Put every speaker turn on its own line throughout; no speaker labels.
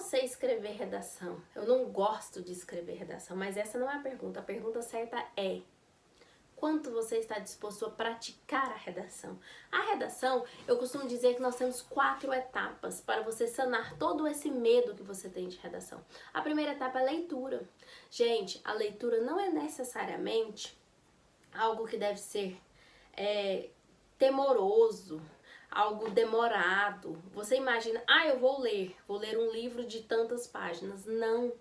você escrever redação? Eu não gosto de escrever redação, mas essa não é a pergunta. A pergunta certa é: quanto você está disposto a praticar a redação? A redação, eu costumo dizer que nós temos 4 etapas para você sanar todo esse medo que você tem de redação. A primeira etapa é a leitura. Gente, a leitura não é necessariamente algo que deve ser temoroso, algo demorado. Você imagina, eu vou ler um livro de tantas páginas. Não.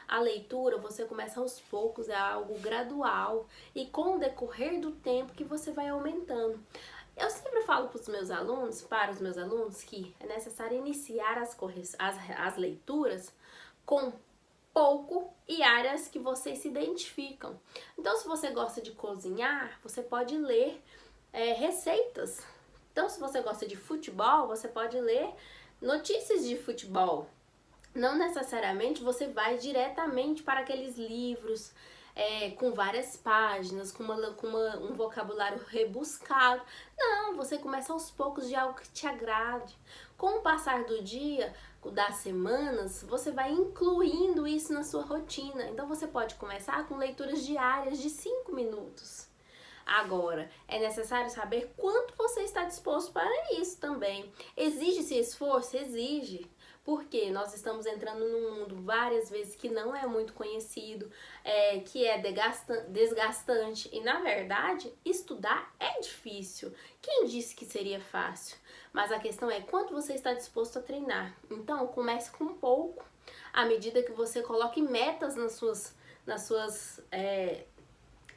A leitura você começa aos poucos, é algo gradual e com o decorrer do tempo que você vai aumentando. Eu sempre falo para os meus alunos, que é necessário iniciar as leituras com pouco e áreas que vocês se identificam. Então, se você gosta de cozinhar, você pode ler receitas. Então, se você gosta de futebol, você pode ler notícias de futebol. Não necessariamente você vai diretamente para aqueles livros com várias páginas, com um vocabulário rebuscado. Não, você começa aos poucos de algo que te agrade. Com o passar do dia, das semanas, você vai incluindo isso na sua rotina. Então você pode começar com leituras diárias de 5 minutos. Agora, é necessário saber quanto você está disposto para isso também. Exige-se esforço? Exige. Porque nós estamos entrando num mundo várias vezes que não é muito conhecido, que é desgastante. E na verdade, estudar é difícil. Quem disse que seria fácil? Mas a questão é quanto você está disposto a treinar. Então, comece com pouco. À medida que você coloque metas no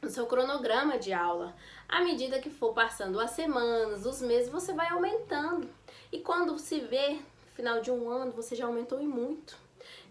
seu cronograma de aula. À medida que for passando as semanas, os meses, você vai aumentando. E quando se vê, no final de um ano, você já aumentou e muito.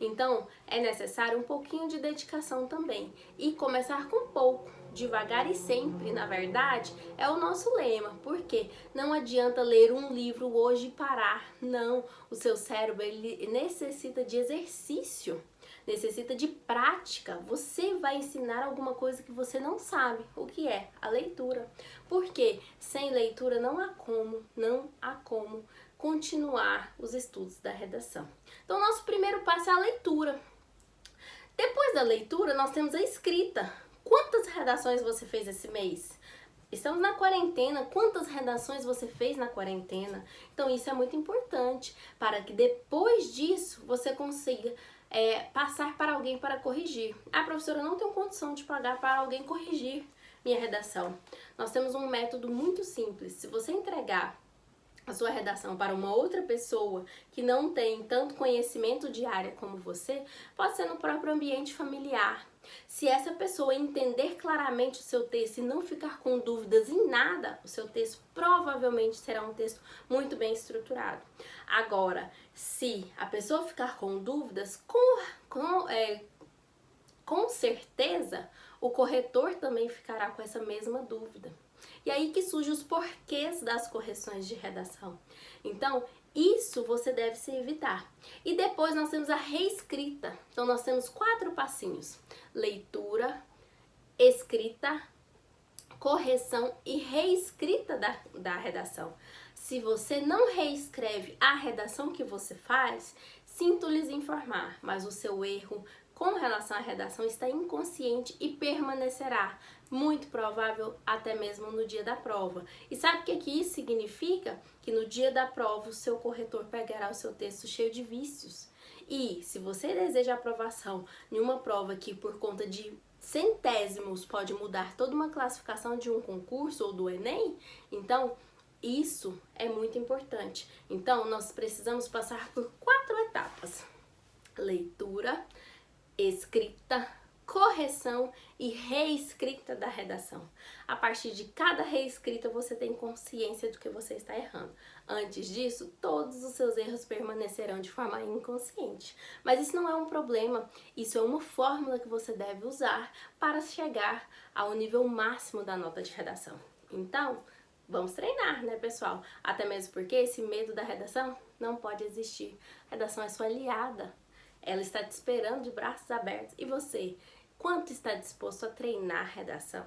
Então, é necessário um pouquinho de dedicação também. E começar com pouco, devagar e sempre, na verdade, é o nosso lema. Porque não adianta ler um livro hoje e parar. Não, o seu cérebro ele necessita de exercício. Necessita de prática. Você vai ensinar alguma coisa que você não sabe. O que é? A leitura. Porque sem leitura não há como continuar os estudos da redação. Então, nosso primeiro passo é a leitura. Depois da leitura, nós temos a escrita. Quantas redações você fez esse mês? Estamos na quarentena, quantas redações você fez na quarentena? Então isso é muito importante para que depois disso você consiga passar para alguém para corrigir. Professora, eu não tenho condição de pagar para alguém corrigir minha redação. Nós temos um método muito simples. Se você entregar a sua redação para uma outra pessoa que não tem tanto conhecimento de área como você, pode ser no próprio ambiente familiar. Se essa pessoa entender claramente o seu texto e não ficar com dúvidas em nada, o seu texto provavelmente será um texto muito bem estruturado. Agora, se a pessoa ficar com dúvidas, com certeza o corretor também ficará com essa mesma dúvida. E aí que surgem os porquês das correções de redação. Então, isso você deve se evitar. E depois nós temos a reescrita. Então, nós temos 4 passinhos: leitura, escrita, correção e reescrita da redação. Se você não reescreve a redação que você faz, sinto lhes informar, mas o seu erro com relação à redação está inconsciente e permanecerá, muito provável até mesmo no dia da prova. E sabe o que isso significa? Que no dia da prova o seu corretor pegará o seu texto cheio de vícios. E se você deseja aprovação em uma prova que por conta de centésimos pode mudar toda uma classificação de um concurso ou do Enem, então isso é muito importante. Então nós precisamos passar por 4 etapas: leitura, escrita, correção e reescrita da redação. A partir de cada reescrita você tem consciência do que você está errando. Antes disso, todos os seus erros permanecerão de forma inconsciente. Mas isso não é um problema, isso é uma fórmula que você deve usar para chegar ao nível máximo da nota de redação. Então, vamos treinar, né, pessoal? Até mesmo porque esse medo da redação não pode existir. A redação é sua aliada. Ela está te esperando de braços abertos. E você, quanto está disposto a treinar a redação?